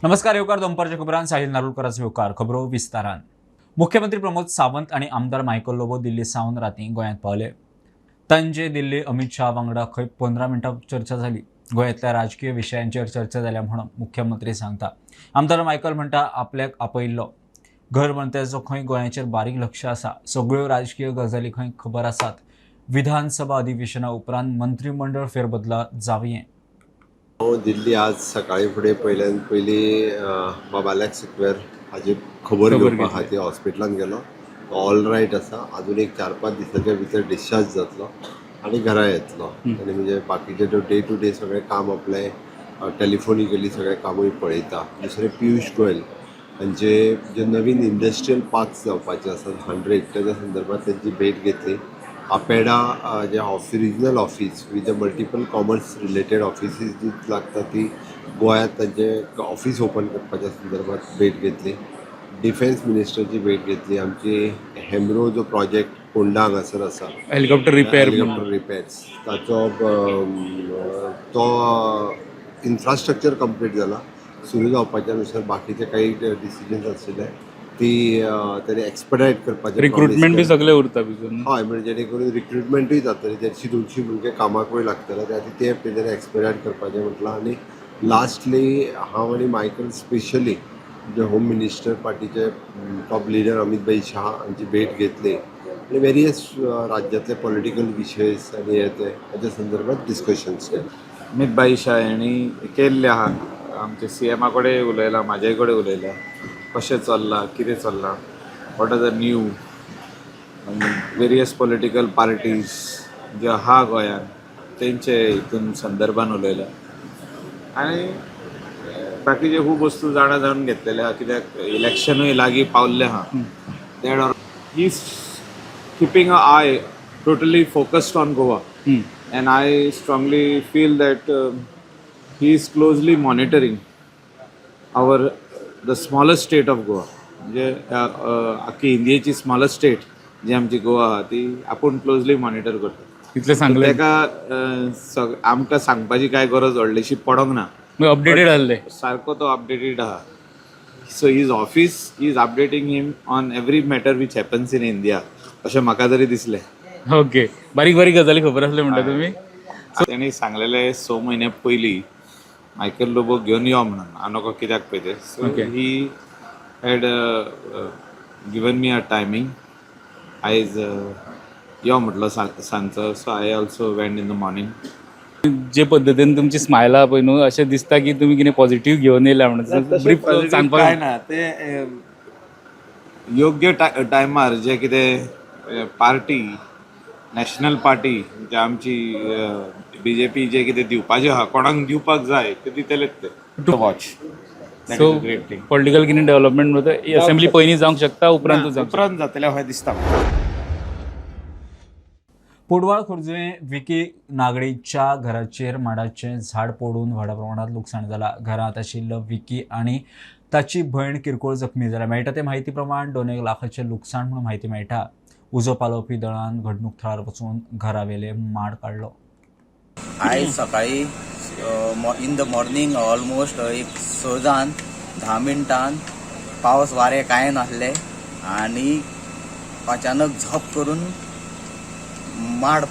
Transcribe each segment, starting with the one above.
नमस्कार. येवकार दनपारच्या खबरांत साहिल नारुलकरांचो येवकार. खबरो विस्तारान. मुख्यमंत्री प्रमोद सावंत आणि आमदार मायकल लोबो दिल्ली सावन राती गोंयांत पावले. तांचे दिल्ली अमित शाह वांगडा खंय 15 मिनटां चर्चा जाली. गोंयांतल्या राजकीय विशयांचेर चर्चा जाल्या म्हणून मुख्यमंत्री सांगता. आमदार मायकल म्हणटा आपल्याक आपयल्लो घर मंत्र्याचो खंय गोंयाचेर बारीक लक्ष आसा. सगळ्यो राजकीय गजाली खंय खबर आसात. विधानसभा अधिवेशना उपरांत मंत्रिमंडळ फेरबदला जावये. दिल्ली आज सकाळी फुडें पयली बाबाल्याक स्क्वेअर हाजी खबर घेवपा खातीर हॉस्पिटलांत गेलो. ऑल रायट आसा. अजून एक 4-5 दिसांच्या भितर डिस्चार्ज जातलो आनी घरा येतलो. आनी म्हणजे बाकीचे डे टू डे सगळें काम आपलें टेलिफोनिकली सगळें कामूय पळयता. दुसरें पियुश गोयल हांचे जे नवीन इंडस्ट्रियल पार्क्स जावपाचे आसात 100 तेच्या संदर्भात त्यांची भेट घेतली. आपेडा जे regional office with the multiple commerce related offices जी लागतात ती गोंयांत तांचे ऑफिस ओपन करपाच्या संदर्भात भेट घेतली. डिफेन्स मिनिस्टरची भेट घेतली. आमची हेमरो जो प्रोजेक्ट फोंडा हांगासर आसा हेलिकॉप्टर रिपेर्स ताचो तो इन्फ्रास्ट्रक्चर कंप्लीट जाला. सुरू जावपाच्या नुसार बाकीचे काही डिसिजन्स आशिल्ले ती तेणे एक्सपेडायट करपाचें. रिक्रुटमेंट बी सगळे उरता भितर. हय, म्हणजे जेणे करून रिक्रुटमेंटूय जातली. 150-200 भुरगे कामाकूय लागतले. त्या खातीर ते तेणें एक्सपेडायट करपाचें म्हटलां. आनी लास्टली हांव आनी मायकल स्पेशली जे होम मिनिस्टर पार्टीचे टॉप लिडर अमित भाई शाह हांची भेट घेतली आनी वेरियस राज्यांतले पॉलिटिकल विशयज आनी हेच्या संदर्भात डिस्कशन्स केले. अमित भाई शाह यांनी केल्ले आहा. आमचे CMा कडेन उलयला, म्हाजे कडेन उलयला. कशें चल्लां, कितें चल्लां, what are the new various political parties जे आहा गोंयांत तेंचे हितून संदर्भान उलयला. आनी बाकीचे खूब वस्तू जाणून घेतलेले आहा. कित्याक इलेक्शनूय लागीं पावल्लें आहा. That he is keeping a I totally focused on Goa. And I strongly feel that he is closely monitoring the smallest state of Goa. म्हणजे आख्खी इंडियेची स्मॉलस्ट स्टेट जी आमची गोवा आहा ती आपूण क्लोजली मॉनिटर करता. तितले सांगले ताका आमकां सांगपाची कांय गरज व्हडलीशी पडोंक ना. अपडेटेड आसले सारको तो अपडेटेड आहा. So his office is updating him on every matter which happens in India अशें म्हाका तरी दिसलें. ओके. बारीक बारीक गजाली खबर आसले म्हणटा तुम्ही. तेणी सांगलेले 6 म्हयने पयलीं मायकल लोबो घेवन यो म्हणून. हांव नको कित्याक पळय ते. So he had given me a timing. आयज यो म्हटलो सांजचो. So I also went in the morning. जे पद्दतीन तुमची स्मायल आहा पळय न्हू अशें दिसता की तुमी कितें पॉझिटिव्ह घेवन येयला म्हणून. ब्रीफ सांगपाक काय ना ते योग्य टायमार जे कितें पार्टी नॅशनल पार्टी जे आमची BJP जे कितें दिवपाचें आहा कोणाक दिवपाक जाय ते दितलेच ते. To watch. सो पॉलिटिकल कितें डेव्हलपमेंट असेंब्ली पयलीं जावंक शकता उपरांत जातलें अशें दिसता. पोडवाळ खुर्जुवे विकी नागडीच्या घराचेर माडाचें झाड पडून व्हड प्रमाणात लुकसाण जाला. घरांत आशिल्लो विकी आनी ताची भयण किरकोळ जखमी जाल्या. मेळटा ते म्हायती प्रमाण 2 लाखाचें लुकसाण म्हणून म्हायती मेळटा. उजो पालोवपी दळान घडणूक थळार वचून घरावेले माड काडलो. आयज सकाळी इन द मॉर्निंग ऑलमोस्ट एक 10 मिनटान पावस वारें कांय नासले आनी अचानक झप करून माड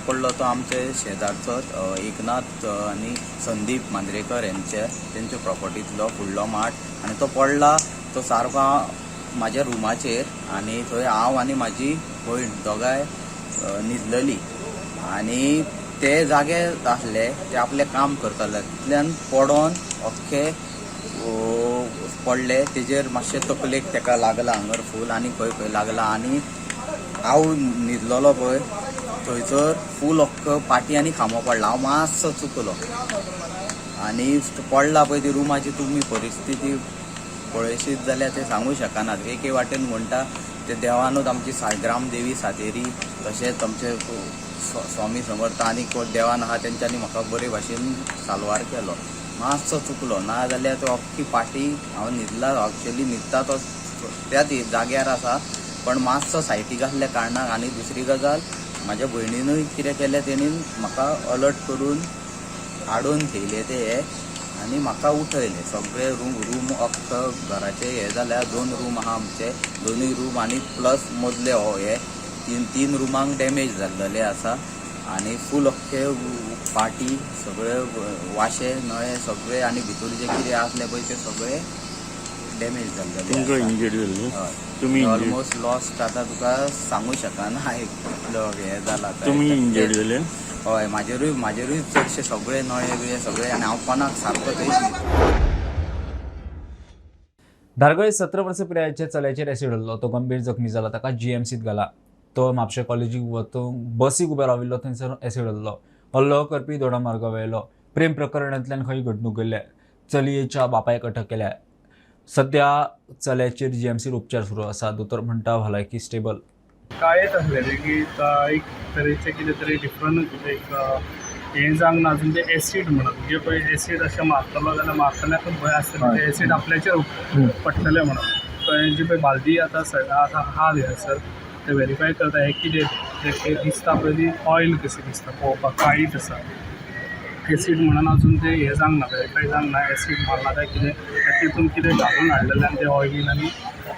पडलो तो आमचे शेजारचोच एकनाथ आनी संदीप मांद्रेकर तेंच्या प्रॉपर्टींतलो फुडलो माड. आनी तो पडला तो सारको म्हाज्या रुमाचेर आनी थंय हांव आनी म्हाजी भयण दोगांय न्हिदलेली आनी ते जागे आसले ते आपलें काम करताले. तितल्यान पडोन अख्खे पडले. तेजेर मातशें तकलेक तेका लागला हांगर फूल आनी खंय लागला. आनी हांव न्हिदलोलो पळय थंयसर फूल अख्खो पाटी आनी खांबो पडला. हांव मातसो चुकलो आनी पडला पळय ती रुमाची तुमी परिस्थिती पळयशीत जाल्यार ते सांगूं शकनात. एके वाटेन म्हणटा ते देवानूच आमची ग्रामदेवी सातेरी तशेंच आमचे स्वामी समर्थ आनी देवान आहा तेंच्यांनी म्हाका बरे भाशेन साल्वार केलो. मातसो चुकलो ना जाल्यार तो अख्खी पाटी हांव न्हिदला. एक्चुअली न्हिदता तो त्याच जाग्यार आसा पण मातसो सायटीक आसल्या कारणान. आनी दुसरी गजाल म्हाज्या भयणीनूय कितें केलें तेणी म्हाका अलर्ट करून हाडून थेयले ते आनी म्हाका उठयले सगळे रूम अख्खं घराचे हे जाल्यार 2 रूम आहा आमचे, दोनूय रूम आनी प्लस मदले हो हे तीन रुमांक डॅमेज जाल्लेले आसा आनी फूल अख्खे पाटी सगळे वाशे नळे सगळे आनी भितर जे कितें आसले पळय ते सगळे डॅमेज जाल्लेले ऑलमोस्ट लॉस्ट आतां तुका सांगू शकना कितलो हे जाला हय म्हाजेरूय चडशे सगळे नळे बिळे सगळे आनी हांव कोणाक सारको थंय धारगळे 17 वर्सां पिरायेच्या चल्याचेर एसिड हल्लो. तो गंभीर जखमी जाला. ताका GMCत घाला. तो म्हापशे कॉलेजीक वचूंक बसीक उबे राविल्लो थंयसर एसिड हल्लो करपी दोडा मार्गार वयलो. प्रेम प्रकरणांतल्यान खंय घडणूक घडल्या. चलयेच्या बापायक अटक केल्या. सध्या चल्याचेर GMCत उपचार सुरू आसा. दोतोर म्हणटा भलायकी स्टेबल. कांयच आसलेलें की एक तरेचें कितें तरी डिफरंट एक हें जावंक ना अजून ते एसीड म्हणून म्हणजे पळय एसीड अशें मारतलो जाल्यार मारतल्याकूच भंय आसतलो ते एसीड आपल्याचेर पडटलें म्हणून. कळ्ळें जी पळय बालदी आतां आहा सर ते व्हेरीफाय करता हें कितें दिसता पळय ती ऑयल कशी दिसता पळोवपाक काळीच आसा. एसीड म्हणून अजून ते हें जावंक ना व्हेरीफाय जावंक ना एसीड मारला काय कितें तितून कितें घालून हाडलेलें आनी ते ऑयलीन आनी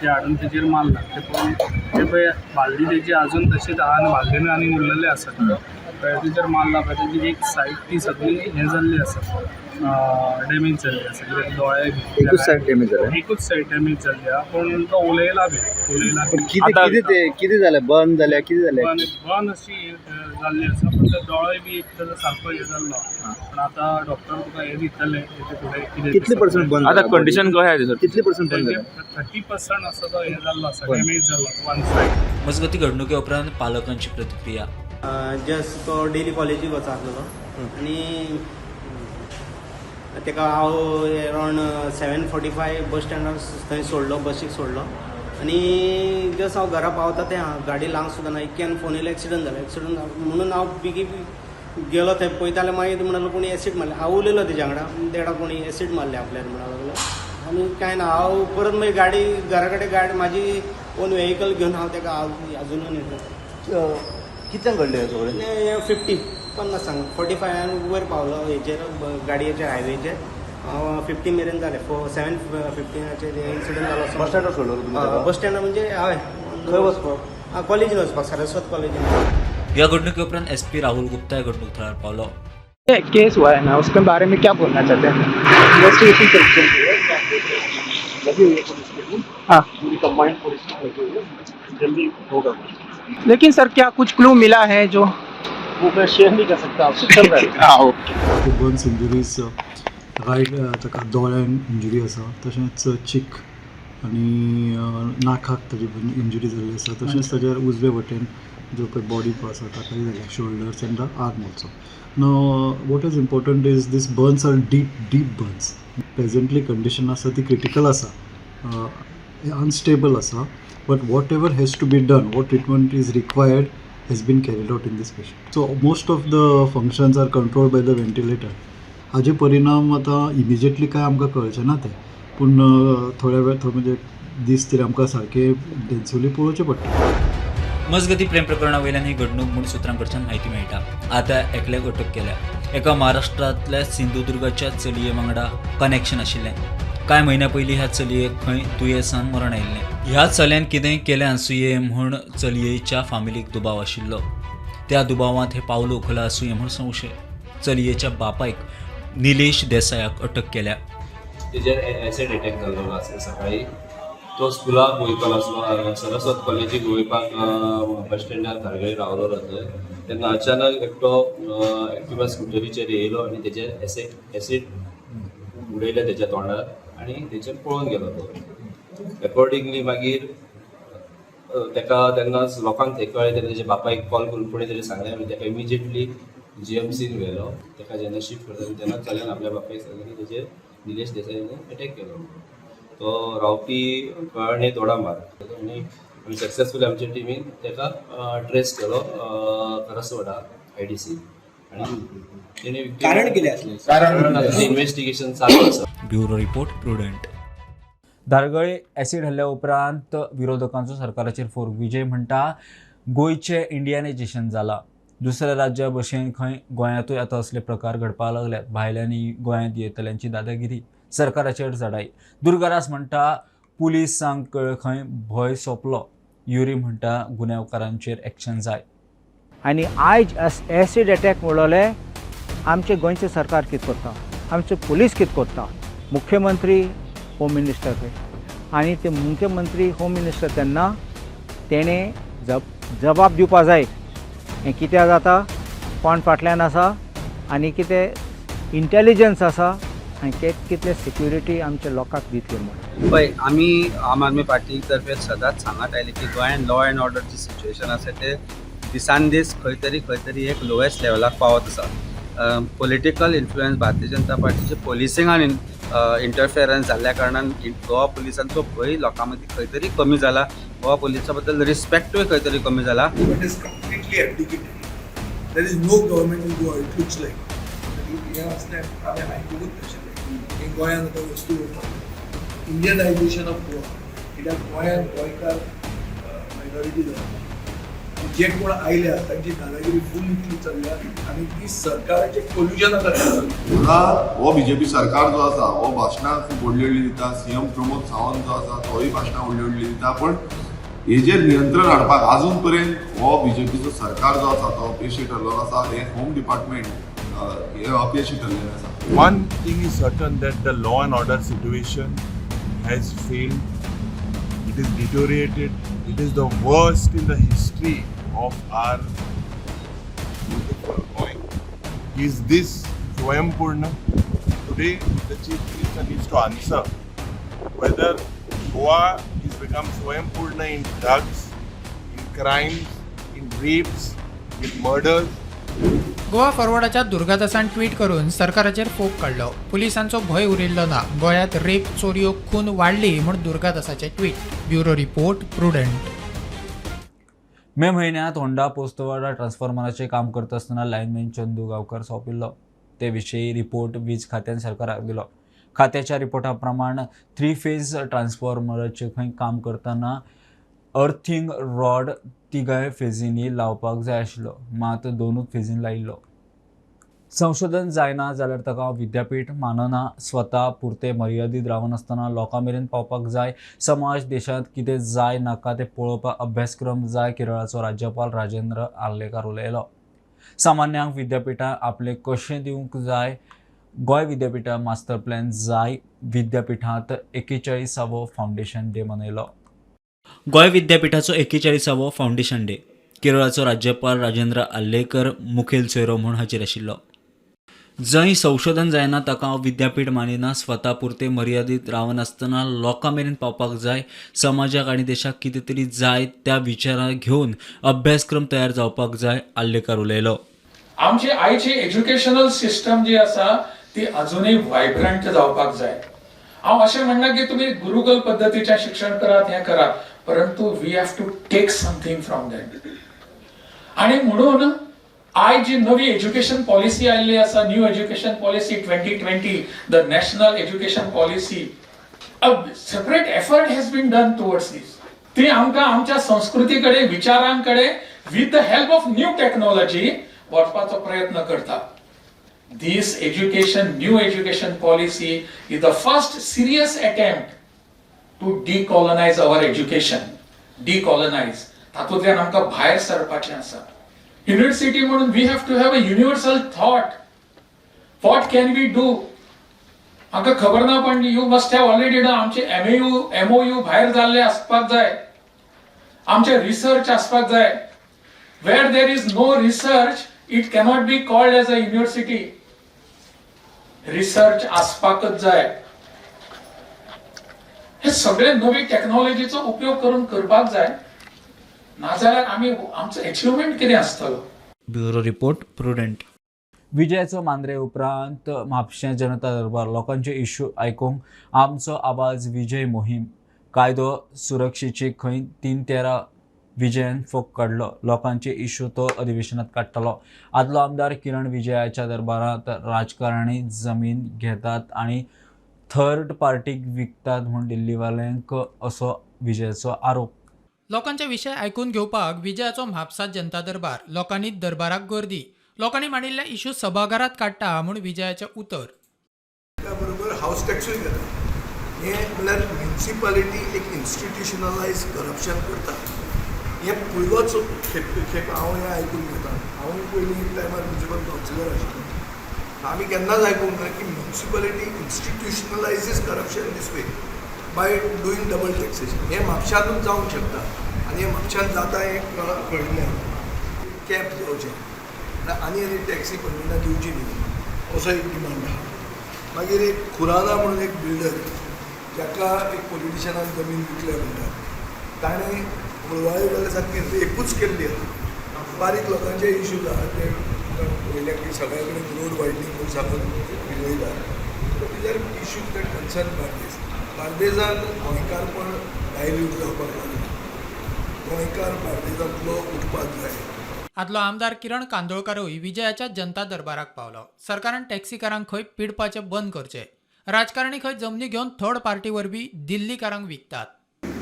ते हाडून तेजेर मारला ते पळोवन ते पळय बालदी तेजी अजून तशीच आहा आनी बालदेन आनी उरलेले आसा कळ्ळें तेजेर मारला पळय तेजी एक सायड ती सगळी हें जाल्ली आसा डॅमेज जाल्ली आसा कित्याक दोळे एकूच सायड डॅमेज जालें. एकूच सायड डॅमेज जाल्ली आहा पूण तो उलयला बी कितें जालें बर्न जाल्या कितें जालें बर्न अशी जाल्ली आसा पण ते दोळोय बी एक तर सारको हे जाल्लो पण आतां डॉक्टर तुका हे दितले हेचे फुडें कितें कितले पर्सेंट बर्न आता कंडिशन कशें आहे सर? कितले पर्सेंट बर्न जालें 30% असो तो हे जाल्लो आसा डॅमेज जाल्लो वन सायड. मजगती घडणुके उपरांत पालकांची प्रतिक्रिया. जस्ट तो डेली कॉलेजीक वचा आसलेलो आनी तेका हांव अरावंड 7:45 बस स्टँडार थंय सोडलो बसीक सोडलो आनी जस्ट हांव घरा पावता तें गाडी लावंक सुद्दां ना इतक्यान फोन येयलो एक्सिडंट जाला म्हणून हांव बेगी गेलो थंय पळयता जाल्यार मागीर म्हणलो कोणी एसीड मारले. हांव उलयलो तेज्या वांगडा तेडा कोणी एसीड मारले आपल्यान म्हणून लागलो आनी कांय ना हांव परत मागीर गाडी घरा कडेन गाडी म्हाजी ओन व्हेकल घेवन हांव तेका अजुनूय येता. कितल्यांक घडलें हें सगळें? 50 सांग 45 वयर पावलो हेचेर गाडयेचेर हायवेचेर 50 मेरेन जालें 7:15 इन्सिडंट जालो. बस स्टँडार सोडलो बस स्टँडार म्हणजे हय खंय वचपाक? कॉलेजीन वचपाक सरस्वत कॉलेजीन. या घडणुके उपरांत SP राहुल गुप्ता घडणूक थळार पावलो. केस हुआ है ना उसके बारे में क्या बोलना चाहते हैं? हाँ जल्दी होगा लेकिन सर क्या कुछ क्लू मिला है जो वो मैं शेयर नहीं कर सकता आपसे चल रहा है. हाँ ओके. बर्न्स इंजुरीज रायट ताका दोळ्यान इंजुरी आसा तशेंच चीक आनी नाकाक ताजी इंजुरी जाल्ली आसा तशेंच ताच्या उजवे वटेन जो पळय बॉडी पार्ट आसा ताकाय जाल्या shoulders and the arm also. Now what is important is these burns are deep burns. Presently condition आसा ती क्रिटिकल आसा अनस्टेबल आसा but whatever has to be done, what treatment is required has been carried out in this patient. So most of the functions are controlled by the ventilator. हाजे परिणाम आतां immediately काय आमकां कळचे ना ते पूण थोड्या वेळ म्हणजे दीस तरी आमकां सारके इंटेन्सिवली पळोवचें पडटा. मजगती प्रेम प्रकरणा वयल्यान ही घडणूक म्हूण सुत्रां कडच्यान म्हायती मेळटा. आतां एकल्याक अटक केल्या. एका महाराष्ट्रांतल्या सिंधुदुर्गाच्या चलये वांगडा कनेक्शन आशिल्लें. कांय म्हयन्या पयलीं ह्या चलयेक खंय दुयेंसान मरण आयिल्लें. ह्या चल्यान कितेंय केलें आसुये म्हूण चलयेच्या फामिलीक दुबाव आशिल्लो. त्या दुबावांत हे पावलो उखला आसुये म्हूण संशय. चलयेच्या बापायक निलेश देसायाक अटक केल्या. तेजेर एसिड अटॅक जाल्लो आसा सकाळी. तो स्कुलाक वयतालो आसलो सरस्वत कॉलेजीक वयपाक बस स्टँडार धारगळे रावलो थंय तेन्ना अचानक एकटो एक्टिवा स्कुटरीचेर येयलो आनी तेजेर एसिड उडयलें तेज्या तोंडार आनी तेचेर पळोवन गेलो तो. अकॉर्डिंगली मागीर तेका तेन्नाच लोकांक थंय कळ्ळें तेन्ना तेज्या बापायक कॉल करून कोणें तेजें सांगलें आनी तेका इमिजिएटली GMCन व्हेलो. तेका जेन्ना शिफ्ट करता तेन्ना चल्यान आपल्या बापायक सांगलें की तेजेर निलेश देसायान अटॅक केलो. तो रावपी कळणे तोडा मार आनी आमी सक्सेसफुली आमच्या टिमीन तेका ट्रेस केलो करसवाडा IDC आनी तेणे कारण कितें आसलें कारण इन्व्हेस्टिगेशन चालू आसा. Bureau report Prudent. धारगळे एसिड हल्ल्या उपरांत विरोधकांचो सरकाराचेर फोर. विजय म्हणटा गोंयचें इंडियनायजेशन जालां. दुसऱ्या राज्या भशेन खंय गोंयांतूय आतां असले प्रकार घडपाक लागल्यात. भायल्यांनी गोंयांत येतल्यांची दादागिरी सरकाराचेर चडाई. दुर्गारास म्हणटा पुलिसांक खंय भंय सोंपलो. युरी म्हणटा गुन्यांवकारांचेर एक्शन जाय. आनी आयज एसीड अटॅक म्हणलोले आमचे गोंयचे सरकार कितें करता, आमचे पुलीस कितें करता, मुख्यमंत्री होम मिनिस्टर खंय. आनी ते मुख्यमंत्री होम मिनिस्टर तेन्ना तेणें जबाब दिवपा जाय. हें कित्याक जाता, कोण फाटल्यान आसा आनी कितें इंटेलिजन्स आसा आनी कितले सिक्युरिटी आमच्या लोकांक दितले म्हणून. पळय, आमी आम आदमी पार्टी तर्फे सदांच सांगत आयले की गोंयांत लॉ अँड ऑर्डरची सिच्युएशन आसा ते दिसान दीस खंय तरी एक लोवेस्ट लेवलाक पावत आसा. पॉलिटिकल इन्फ्लुएन्स भारतीय जनता पार्टीचे पोलिसिंगान इंटरफियरन्स जाल्ल्या कारणान गोवा पुलिसांचो भंय लोकां मदीं खंय तरी कमी जाला. गोवा पुलिसा बद्दल रिस्पेक्टूय खंय तरी कमी जाला. There is no government in Goa, it looks like. ह्या असल्यार हांवें आयकूंकूच नाशिल्लें की गोंयांत आतां वस्तू इंडियनायजेशन ऑफ गोवा. कित्याक गोंयांत गोंयकार मायनॉरिटी जाता. जे कोण आयल्या तांची दादागिरी फूल इतली चल्ल्या आनी ती सरकाराचें कोल्युजन आसा. म्हाका हो बीजेपी सरकार जो आसा हो भाशणां खूब व्हडली व्हडली दिता. सीएम प्रमोद सावंत जो आसा तोय भाशणां व्हडली व्हडली दिता. पण हेजेर नियंत्रण हाडपाक आजून पर्यंत हो बीजेपीचो सरकार जो आसा तो अपयशी ठरलो आसा. हे होम डिपार्टमेंट हे अपयशी ठरलेलें आसा. One thing is certain that the law and order situation has failed. It is deteriorated. It is the worst in the history of our beautiful Goa. Is this Swayam-Purna? Today, the Chief Minister needs to answer whether Goa has become Swayam-Purna in drugs, in crimes, in rapes, in murders. Goa फॉरवर्डाच्या दुर्गादासान tweet करून सरकाराचेर fog काडलो. पुलिसांचो भंय उरिल्लो ना. गोंयांत rape, चोरयो, खून वाडली म्हूण दुर्गादासाचें tweet. Bureau report, Prudent. May म्हयन्यांत होंडा पोस्तवाडा ट्रान्सफॉर्मराचें काम करता आसतना लायनमॅन चंदू गांवकार सोंपिल्लो. ते विशीं रिपोर्ट वीज खात्यान सरकाराक दिलो. खात्याच्या रिपोर्टा प्रमाण 3 फेज ट्रान्सफॉर्मराचें खंय काम करतना अर्थींग रॉड 3 फेजींनी लावपाक जाय आशिल्लो, मात 2 फेजीन लायिल्लो. संशोधन जायना जाल्यार ताका विद्यापीठ मानना. स्वता पुरते मर्यादीत रावनासतना लोकां मेरेन पावपाक जाय. समाज देशांत कितें जाय नाका तें पळोवपाक अभ्यासक्रम जाय. केरळाचो राज्यपाल राजेंद्र आर्लेकर उलयलो. सामान्यांक विद्यापीठां आपलें कशें दिवंक जाय. गोंय विद्यापीठां मास्टर प्लॅन जाय. विद्यापीठांत 41वो foundation day मनयलो. Goa विद्यापीठाचो 41वो foundation day. केरळाचो राज्यपाल राजेंद्र आर्लेकर मुखेल सोयरो म्हूण हाजीर आशिल्लो. जंय संशोधन जायना ताका विद्यापीठ मानिना. स्वता पुरते मर्यादीत रावनासतना लोकां मेरेन पावपाक जाय. समाजाक आनी देशाक कितें तरी जाय त्या विचारां घेवन अभ्यासक्रम तयार जावपाक जाय. आर्लेकर उलयलो. आमची आयची एज्युकेशनल सिस्टम जी आसा ती अजूनही व्हायब्रंट जावपाक जाय. हांव अशें म्हणना की तुमी गुरुकुल पद्दतीचें शिक्षण करात, हें करात, परंतु we have to take something from that. आणि म्हणून आयज जी नवी एज्युकेशन पॉलिसी आयिल्ली आसा, new education policy 2020, the national education policy, a separate effort has been done towards this. ती आमकां आमच्या संस्कृती कडेन, विचारां कडेन with the help of new technology वचपाचो प्रयत्न करता. This new education policy is the first serious attempt to decolonize our education. Decolonize. तातूंतल्यान आमकां भायर सरपाचें आसा. University म्हणून we have to have a universal thought. What can we do? म्हाका खबर ना पण you must have already done. आमचे MOU भायर जाल्ले आसपाक जाय. आमचे रिसर्च आसपाक जाय. Where there is no research, it cannot be called as a university. Research आसपाकच जाय. हे सगळे नवी टेक्नॉलॉजीचो उपयोग करून करपाक जाय. नाजाल्यार आमी आमचो अचिव्हमेंट कितें आसतलो. Bureau report, Prudent. विजयाचो मांद्रे उपरांत म्हापशें जनता दरबार. लोकांचे इश्यू आयकूंक आमचो आवाज विजय मोहीम. कायदो सुरक्षेची खंय 3-13 विजयान फोग काडलो. लोकांचे इश्यू तो अधिवेशनात काडटलो. आदलो आमदार किरण विजयाच्या दरबारात राजकारणी जमीन घेतात आणि थर्ड पार्टीक विकतात म्हूण दिल्लीवाल्यांक असो विजयाचो आरोप. लोकांचे विषय ऐकून घेवपाक विजयाचो म्हापसा जनता दरबार. लोकांनी दरबाराक गर्दी. लोकांनी मांडिल्ले इश्यू सभाघरात काडटा म्हूण विजयाचें उतर. त्याबरोबर हाऊस टॅक्सूय घेता. हे म्हणल्यार म्युनिसिपालिटी एक इन्स्टिट्युशनलायज करप्शन करता. हे पयलोच खेप हांव हें आयकून घेता. हांव पयलीं एक टायमार म्युनिसिपल कावन्सिलर आशिल्लो. आमी केन्नाच आयकूंक ना की municipality institutionalises corruption this way by doing double taxation. हें म्हापशांतूच जावंक शकता आनी हें म्हापशांत जाता हें कळिल्लें. कॅप घेवचें आनी टॅक्सी परमिना दिवची न्ही असो एक डिमांड आहा. मागीर एक खुराना म्हणून एक बिल्डर जाका एक पॉलिटिशनान जमीन विकल्या म्हणटात. ताणें मुळवाळे जाल्यार सारकी रेपूच केल्ली आसा. बारीक लोकांचे इश्यूज आहा ते पयल्या की सगळ्या कडेन रोड वायडनींग म्हणून सांगून विलयता. तेजेर इश्यूज दॅट कन्सर्न बार्देस. बार्देजान गोंयकारपण डायल्यूट जावपाक लागला. गोंयकार बार्देजांतलो उठपाक जाय. आदलो आमदार किरण कांदोळकारूय विजयाच्या जनता दरबाराक पावलो. सरकारान टॅक्सीकारांक खंय पिडपाचें बंद करचें. राजकारणी खंय जमनी घेवन थर्ड पार्टी वरवीं दिल्लीकारांक विकतात.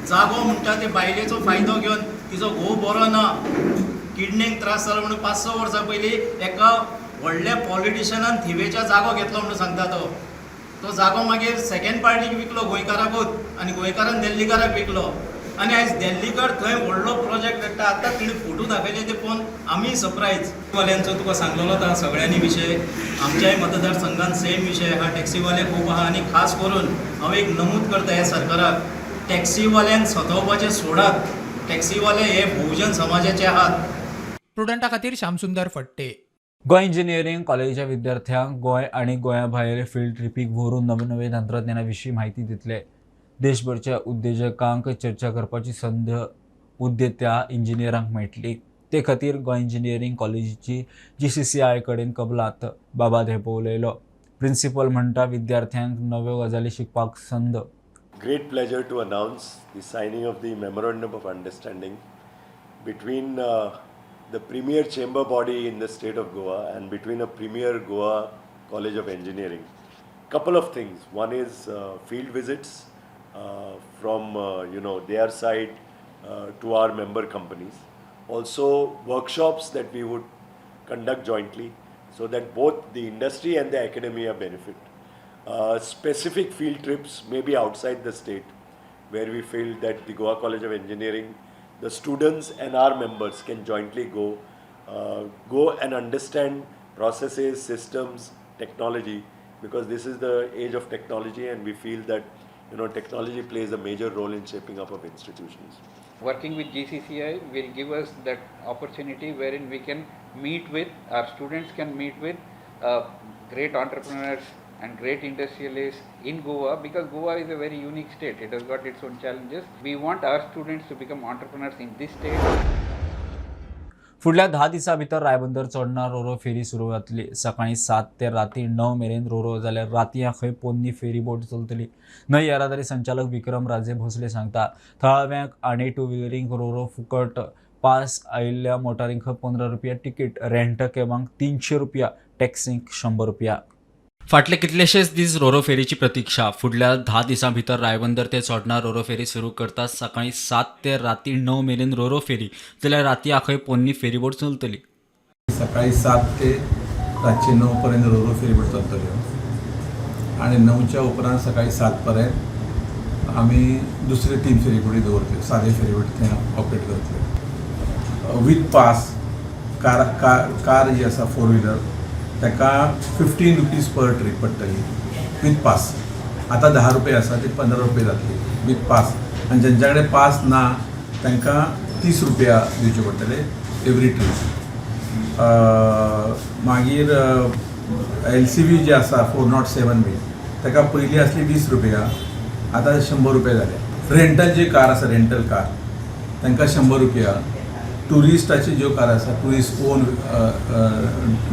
जागो म्हणटा ते बायलेचो फायदो घेवन तिचो घोव बरो ना, किडनीक त्रास जालो म्हणून 5-6 वर्सां पयलीं एका व्हडल्या पॉलिटिशनान थिवेच्या जागो घेतलो म्हणून सांगता तो जागो मागीर सेकंड पार्टीक विकलो गोंयकाराकूच आनी गोंयकारान दिल्लीकाराक विकलो. आनी आयज दिल्लीकार थंय व्हडलो प्रोजेक्ट हाडटा. आतां तिणें फोटो दाखयले ते पळोवन आमी सरप्रायज. वाल्यांचो तुका सांगलेलो आतां सगळ्यांनी विशय आमच्याय मतदारसंघात सेम विशय हा. टॅक्सीवाले खूब आहा आनी खास करून हांव एक नमूद करता ह्या सरकाराक, टॅक्सीवाल्यांक सतावपाचें सोडात. टॅक्सीवाले हे बहुजन समाजाचे आहात. प्रुडंटा खातीर श्यामसुंदर फडटे. गोंय इंजिनियरिंग कॉलेजीच्या विद्यार्थ्यांक गोंय आनी गोंया भायर फील्ड ट्रिपीक व्हरून नवे नवे तंत्रज्ञाना विशीं म्हायती दितले. देशभरच्या उद्देजकांक चर्चा करपाची संद उद्देत्या इंजिनियरांक मेळटली. ते खातीर गोंय इंजिनियरिंग कॉलेजीची GCCI कडेन कबलात बाबा धेपवलेलो. प्रिन्सिपल म्हणटा विद्यार्थ्यांक नव्यो गजाली शिकपाक संद. Great pleasure to announce the signing of the Memorandum of Understanding between the premier chamber body in the state of Goa and between a premier Goa College of Engineering. Couple of things. One is field visits from their side to our member companies. Also workshops that we would conduct jointly so that both the industry and the academia benefit. Specific field trips maybe outside the state where we feel that the Goa College of Engineering, the students and our members can jointly go and understand processes, systems, technology, because this is the age of technology and we feel that technology plays a major role in shaping up of institutions. Working with GCCI will give us that opportunity wherein we can meet with, our students can meet with great entrepreneurs and great industrialists in Goa, because Goa is a very unique state. It has got its own challenges. We want our students to become entrepreneurs in this state. फुडल्या 10 दिसां भितर रायबंदर चोडणा Ro-Ro फेरी सुरू जातली. सकाळी 7 ते राती 9 मेरेन Ro-Ro जाल्यार रातया खंय पोन्नी फेरी बोट चलतली. न्हंय येरादारी संचालक विक्रम राजे भोसले सांगता थळाव्यांक आनी टू व्हिलरींक रोरो फुकट. पास आयिल्ल्या मोटारींक 15 रुपया तिकीट. रेंट कॅबांक 300 रुपया. टॅक्सींक 100 रुपया. फाटले कितलेशेच दीस रोरो फेरीची प्रतीक्षा. फुडल्या 10 दिसां भितर रायबंदर ते चोडणा रोरो फेरी सुरू करतात. सकाळी 7 ते राती 9 मेरेन रोरो फेरी जाल्यार राती आखय पोन्नी फेरीबोट चलतली. सकाळी 7 ते रातचे 9 पर्यंत रोरो फेरीबोट चलतल्यो आणि 9च्या उपरांत सकाळी 7 पर्यंत आमी दुसरे 3 फेरीबोटी दवरतले. सादे फेरीबोट ते ऑपरेट करतले विथ पास. कार जी आसा 4 व्हिलर ताका 15 रुपीज पर ट्रीप पडटली विथ पास. आतां 10 रुपये आसा ती 15 रुपये जातली विथ पास. आनी जेंच्या कडेन पास ना तांकां 30 रुपया दिवचे पडटले एवरी ट्रीप. मागीर LCV जी आसा 407 बी ताका पयलीं आसली 20 रुपया, आतां 100 रुपया जाल्या. रेंटल जी कार आसा रेंटल कार तांकां 100 रुपया. टुरिस्टाची ज्यो कार आसा टुरिस्ट ओन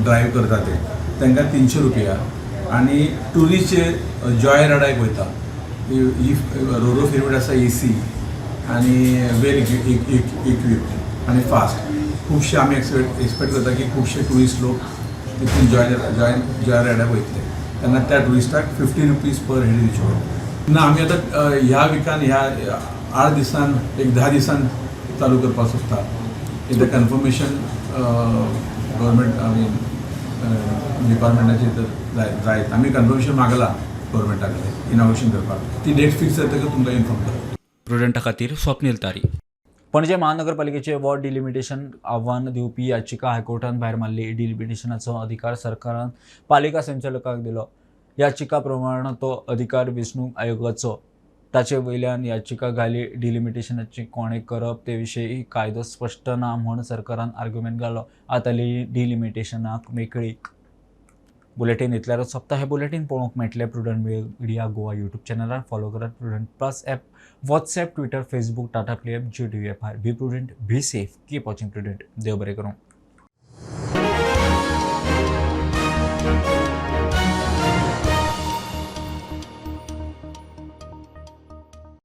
ड्रायव्ह करता ते तांकां 300 रुपया. आनी टुरिस्टचे जॉय रायडाक वयता रोरो फेरीबोट आसा AC आनी वेल इक्विप्ड आनी फास्ट. खुबशे आमी एक्सपेक्ट करता की खुबशे टुरिस्ट लोक तितून जॉय रायडाक वयतले तेन्ना त्या टुरिस्टाक 15 रुपीज पर हेड दिवचे पडटा. ना आमी आतां ह्या विकान ह्या 8 दिसान एक 10 दिसान चालू करपाक सोदता इन द कन्फर्मेशन गव्हर्मेंट डिपार्टमेंटाची तर जायत आमी कन्फर्मेशन मागला गव्हर्मेंटा कडेन इनॉग्रेशन करपाक ती डेट फिक्स जातकच तुमकां इन्फॉर्म करता. प्रुडंटा खातीर स्वप्नील तारी. पणजे महानगरपालिकेचे वॉर्ड डिलिमिटेशन आव्हान दिवपी याचिका हायकोर्टान भायर मारली. डिलिमिटेशनाचो अधिकार सरकारान पालिका संचालकाक दिलो. याचिका प्रमाण तो अधिकार वेंचणूक आयोगाचो. ताचे वयल्यान याचिका घाली. डिलिमिटेशनाची कोणे करप ते विशयी कायदो स्पश्ट ना म्हूण सरकारान आर्ग्युमेंट घालो. आता डिलिमिटेशनाक मेकळीक. बुलेटिन इतल्यारच सोंपता. हे बुलेटिन पळोवंक मेळटले प्रुडंट मिडिया गोवा यूट्यूब चॅनलार. फॉलो करात Prudent plus app, WhatsApp, Twitter, Facebook, Tata play app, GTV app. Be Prudent, be safe, keep watching Prudent. देव बरें करूं.